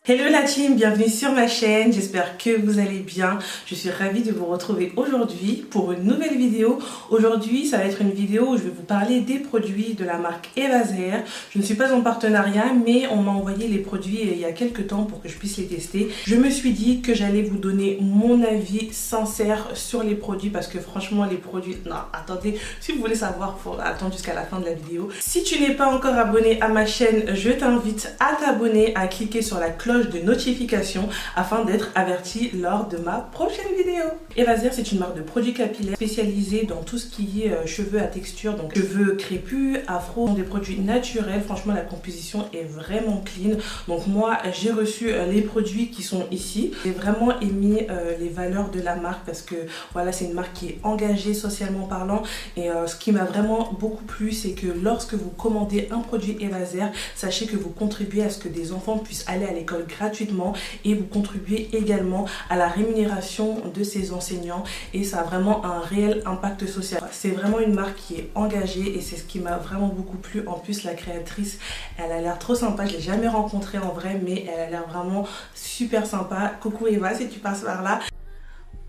Hello la team, bienvenue sur ma chaîne, j'espère que vous allez bien. Je suis ravie de vous retrouver aujourd'hui pour une nouvelle vidéo. Aujourd'hui, ça va être une vidéo où je vais vous parler des produits de la marque Evaser. Je ne suis pas en partenariat, mais on m'a envoyé les produits il y a quelques temps pour que je puisse les tester. Je me suis dit que j'allais vous donner mon avis sincère sur les produits parce que franchement, les produits... Non, attendez, si vous voulez savoir, il faut attendre jusqu'à la fin de la vidéo. Si tu n'es pas encore abonné à ma chaîne, je t'invite à t'abonner, à cliquer sur la cloche de notification afin d'être averti lors de ma prochaine vidéo. Evaser, c'est une marque de produits capillaires spécialisée dans tout ce qui est cheveux à texture, donc cheveux crépus, afro, des produits naturels. Franchement, la composition est vraiment clean. Donc moi, j'ai reçu les produits qui sont ici. J'ai vraiment aimé les valeurs de la marque parce que voilà, c'est une marque qui est engagée socialement parlant. Et ce qui m'a vraiment beaucoup plu, c'est que lorsque vous commandez un produit Evaser, sachez que vous contribuez à ce que des enfants puissent aller à l'école gratuitement et vous contribuez également à la rémunération de ces enseignants et ça a vraiment un réel impact social. C'est vraiment une marque qui est engagée et c'est ce qui m'a vraiment beaucoup plu. En plus, la créatrice, elle a l'air trop sympa. Je l'ai jamais rencontrée en vrai, mais elle a l'air vraiment super sympa. Coucou Eva, si tu passes par là.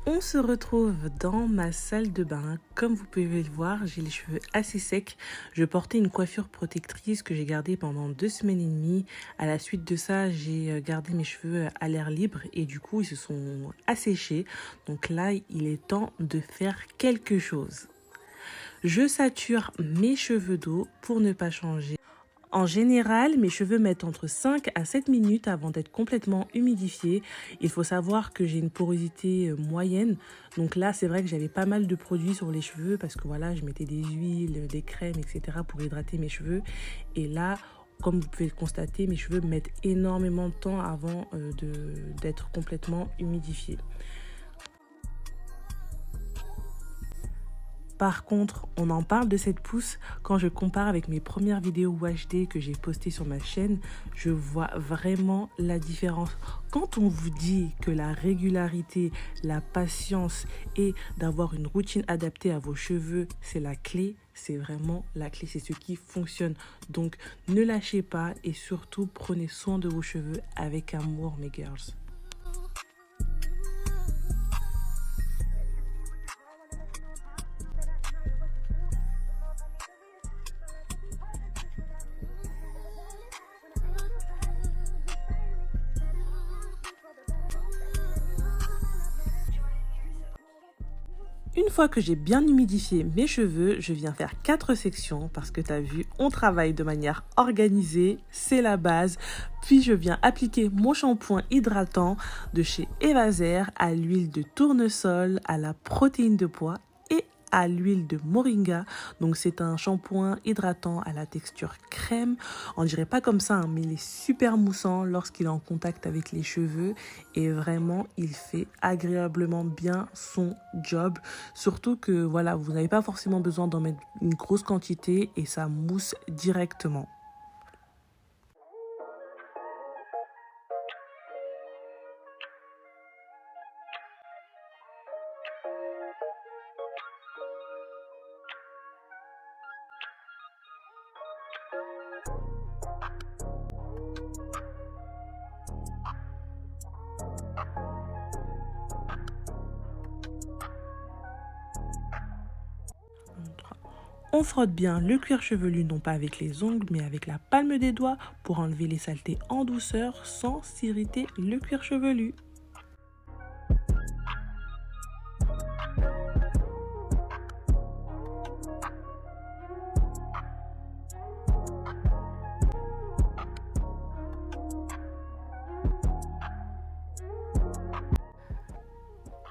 On se retrouve dans ma salle de bain. Comme vous pouvez le voir, j'ai les cheveux assez secs. Je portais une coiffure protectrice que j'ai gardée pendant 2 semaines et demie. À la suite de ça, j'ai gardé mes cheveux à l'air libre et du coup, ils se sont asséchés. Donc là, il est temps de faire quelque chose. Je sature mes cheveux d'eau pour ne pas changer. En général, mes cheveux mettent entre 5 à 7 minutes avant d'être complètement humidifiés. Il faut savoir que j'ai une porosité moyenne. Donc là, c'est vrai que j'avais pas mal de produits sur les cheveux parce que voilà, je mettais des huiles, des crèmes, etc. pour hydrater mes cheveux. Et là, comme vous pouvez le constater, mes cheveux mettent énormément de temps avant d'être complètement humidifiés. Par contre, on en parle de cette pousse quand je compare avec mes premières vidéos UHD que j'ai postées sur ma chaîne, je vois vraiment la différence. Quand on vous dit que la régularité, la patience et d'avoir une routine adaptée à vos cheveux, c'est la clé, c'est vraiment la clé, c'est ce qui fonctionne. Donc ne lâchez pas et surtout prenez soin de vos cheveux avec amour, mes girls. Une fois que j'ai bien humidifié mes cheveux, je viens faire 4 sections parce que tu as vu, on travaille de manière organisée, c'est la base. Puis je viens appliquer mon shampoing hydratant de chez Evaser à l'huile de tournesol, à la protéine de pois et à l'huile de moringa. Donc c'est un shampoing hydratant à la texture crème. On dirait pas comme ça, hein, mais il est super moussant lorsqu'il est en contact avec les cheveux. Et vraiment, il fait agréablement bien son job. Surtout que voilà, vous n'avez pas forcément besoin d'en mettre une grosse quantité et ça mousse directement. On frotte bien le cuir chevelu, non pas avec les ongles, mais avec la palme des doigts pour enlever les saletés en douceur sans s'irriter le cuir chevelu.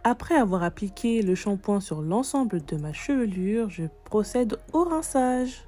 Après avoir appliqué le shampoing sur l'ensemble de ma chevelure, je procède au rinçage.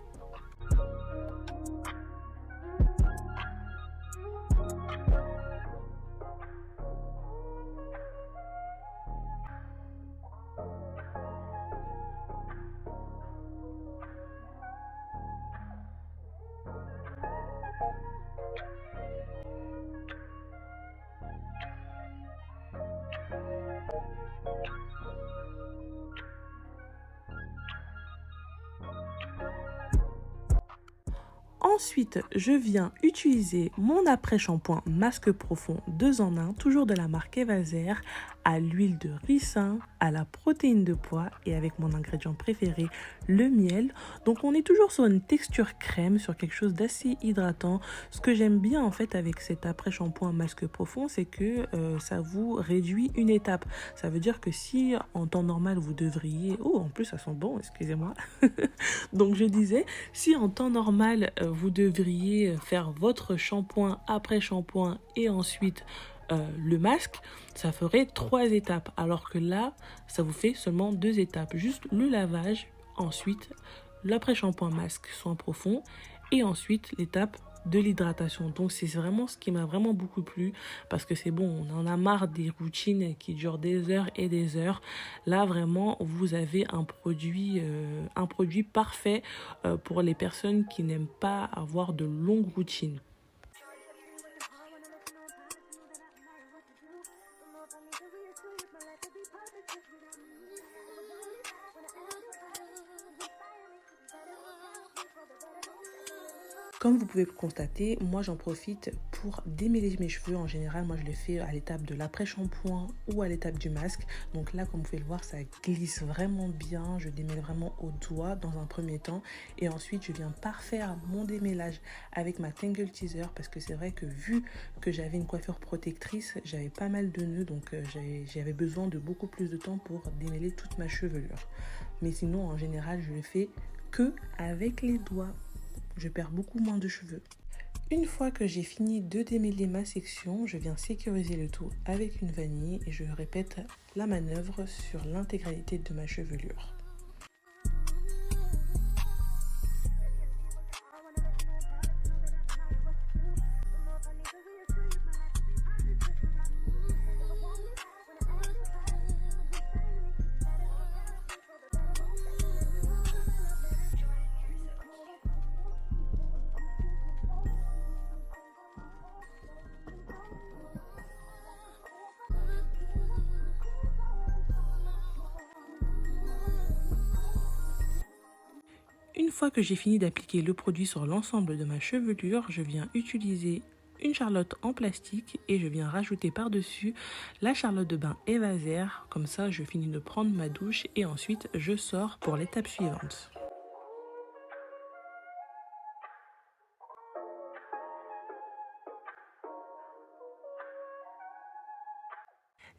Ensuite, je viens utiliser mon après-shampoing masque profond 2 en 1, toujours de la marque Evaser, à l'huile de ricin, à la protéine de pois et avec mon ingrédient préféré, le miel. Donc on est toujours sur une texture crème, sur quelque chose d'assez hydratant. Ce que j'aime bien en fait avec cet après-shampoing masque profond, c'est que ça vous réduit une étape. Ça veut dire que si en temps normal vous devriez... Oh, en plus ça sent bon, excusez-moi. Donc je disais, si en temps normal vous devriez faire votre shampoing après shampoing et ensuite le masque, ça ferait 3 étapes, alors que là ça vous fait seulement 2 étapes, juste le lavage, ensuite l'après-shampoing masque soin profond et ensuite l'étape de l'hydratation. Donc c'est vraiment ce qui m'a vraiment beaucoup plu, parce que c'est bon, on en a marre des routines qui durent des heures et des heures. Là vraiment vous avez un produit parfait pour les personnes qui n'aiment pas avoir de longues routines. Comme vous pouvez le constater, moi j'en profite pour démêler mes cheveux. En général, moi je le fais à l'étape de l'après-shampoing ou à l'étape du masque. Donc là, comme vous pouvez le voir, ça glisse vraiment bien. Je démêle vraiment au doigt dans un premier temps. Et ensuite, je viens parfaire mon démêlage avec ma Tangle Teaser, parce que c'est vrai que vu que j'avais une coiffure protectrice, j'avais pas mal de nœuds. Donc j'avais besoin de beaucoup plus de temps pour démêler toute ma chevelure. Mais sinon, en général, je le fais que avec les doigts. Je perds beaucoup moins de cheveux. Une fois que j'ai fini de démêler ma section, je viens sécuriser le tout avec une vanille et je répète la manœuvre sur l'intégralité de ma chevelure. Une fois que j'ai fini d'appliquer le produit sur l'ensemble de ma chevelure, je viens utiliser une charlotte en plastique et je viens rajouter par-dessus la charlotte de bain Evaser. Comme ça, je finis de prendre ma douche et ensuite je sors pour l'étape suivante.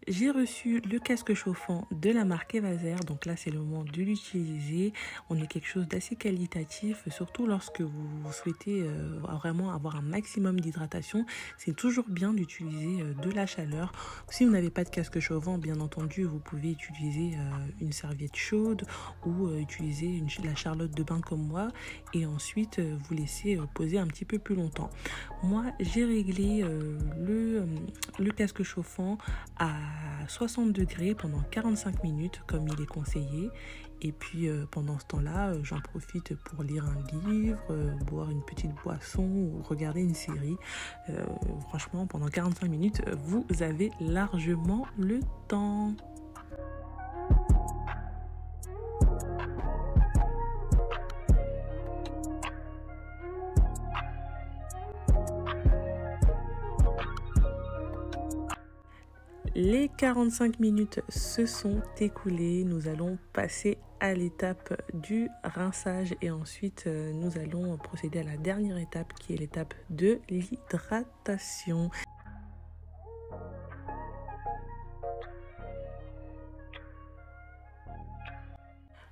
J'ai reçu le casque chauffant de la marque Evaser, donc là c'est le moment de l'utiliser. On est quelque chose d'assez qualitatif, surtout lorsque vous souhaitez vraiment avoir un maximum d'hydratation. C'est toujours bien d'utiliser de la chaleur. Si vous n'avez pas de casque chauffant, bien entendu, vous pouvez utiliser une serviette chaude ou utiliser la charlotte de bain comme moi et ensuite vous laisser poser un petit peu plus longtemps. Moi, j'ai réglé le casque chauffant à 60 degrés pendant 45 minutes comme il est conseillé, et puis pendant ce temps-là j'en profite pour lire un livre, boire une petite boisson ou regarder une série. Franchement, pendant 45 minutes vous avez largement le temps. Les 45 minutes se sont écoulées. Nous allons passer à l'étape du rinçage et ensuite nous allons procéder à la dernière étape qui est l'étape de l'hydratation.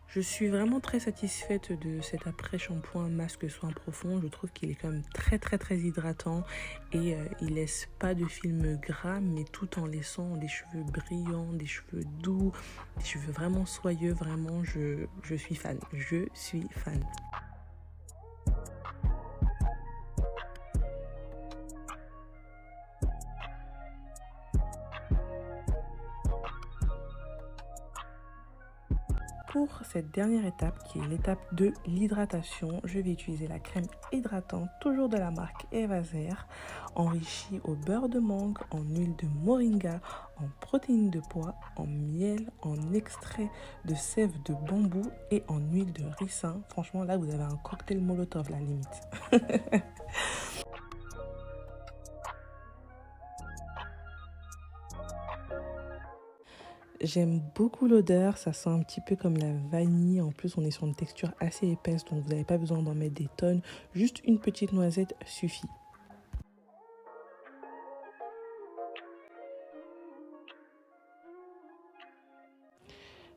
Je suis vraiment très satisfaite de cet après-shampoing masque soin profond. Je trouve qu'il est quand même très hydratant et il laisse pas de film gras, mais tout en laissant des cheveux brillants, des cheveux doux, des cheveux vraiment soyeux. Vraiment, je suis fan. Je suis fan. Pour cette dernière étape, qui est l'étape de l'hydratation, je vais utiliser la crème hydratante, toujours de la marque Evaser, enrichie au beurre de mangue, en huile de moringa, en protéines de pois, en miel, en extrait de sève de bambou et en huile de ricin. Franchement, là, vous avez un cocktail molotov, la limite. J'aime beaucoup l'odeur, ça sent un petit peu comme la vanille. En plus, on est sur une texture assez épaisse, donc vous n'avez pas besoin d'en mettre des tonnes. Juste une petite noisette suffit.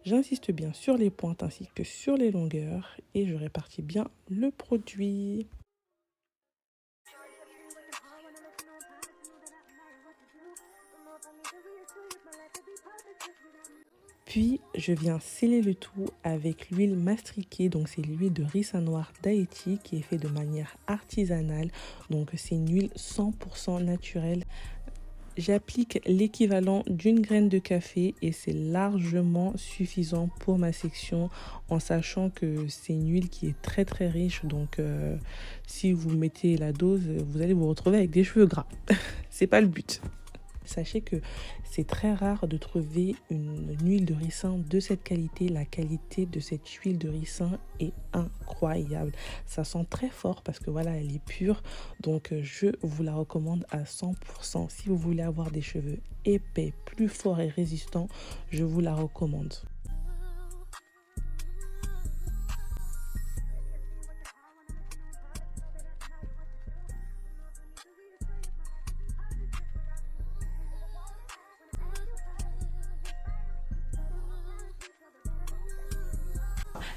J'insiste bien sur les pointes ainsi que sur les longueurs et je répartis bien le produit. Puis, je viens sceller le tout avec l'huile mastriquée. Donc, c'est l'huile de ricin noir d'Haïti qui est faite de manière artisanale. Donc, c'est une huile 100% naturelle. J'applique l'équivalent d'une graine de café et c'est largement suffisant pour ma section en sachant que c'est une huile qui est très très riche. Donc, si vous mettez la dose, vous allez vous retrouver avec des cheveux gras. C'est pas le but. Sachez que c'est très rare de trouver une huile de ricin de cette qualité. La qualité de cette huile de ricin est incroyable. Ça sent très fort parce que voilà, elle est pure. Donc, je vous la recommande à 100%. Si vous voulez avoir des cheveux épais, plus forts et résistants, je vous la recommande.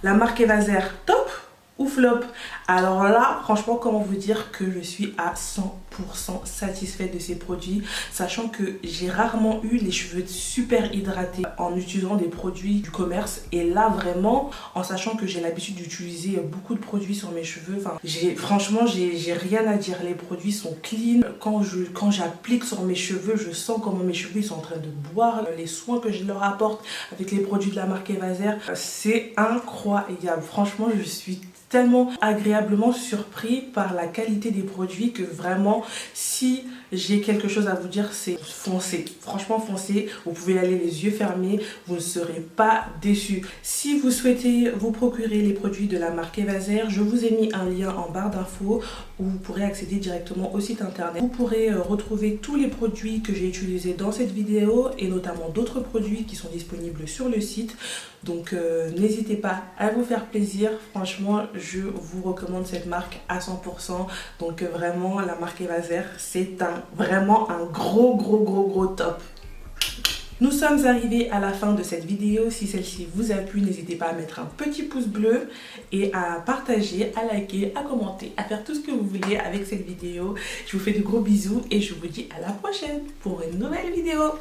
La marque Evaser, top ou flop? Alors là, franchement, comment vous dire que je suis à 100% satisfaite de ces produits, sachant que j'ai rarement eu les cheveux super hydratés en utilisant des produits du commerce. Et là, vraiment, en sachant que j'ai l'habitude d'utiliser beaucoup de produits sur mes cheveux, franchement, j'ai rien à dire. Les produits sont clean. Quand j'applique sur mes cheveux, je sens comment mes cheveux sont en train de boire. Les soins que je leur apporte avec les produits de la marque Evaser, c'est incroyable. Franchement, je suis tellement agréablement surpris par la qualité des produits que vraiment, si j'ai quelque chose à vous dire, c'est foncez. Franchement, foncez. Vous pouvez aller les yeux fermés, vous ne serez pas déçus. Si vous souhaitez vous procurer les produits de la marque Evaser, je vous ai mis un lien en barre d'infos où vous pourrez accéder directement au site internet. Vous pourrez retrouver tous les produits que j'ai utilisés dans cette vidéo et notamment d'autres produits qui sont disponibles sur le site. Donc n'hésitez pas à vous faire plaisir. Franchement, je vous recommande cette marque à 100%. Donc vraiment, la marque Evaser, c'est vraiment un gros top. Nous sommes arrivés à la fin de cette vidéo. Si celle-ci vous a plu, n'hésitez pas à mettre un petit pouce bleu et à partager, à liker, à commenter, à faire tout ce que vous voulez avec cette vidéo. Je vous fais de gros bisous et je vous dis à la prochaine pour une nouvelle vidéo.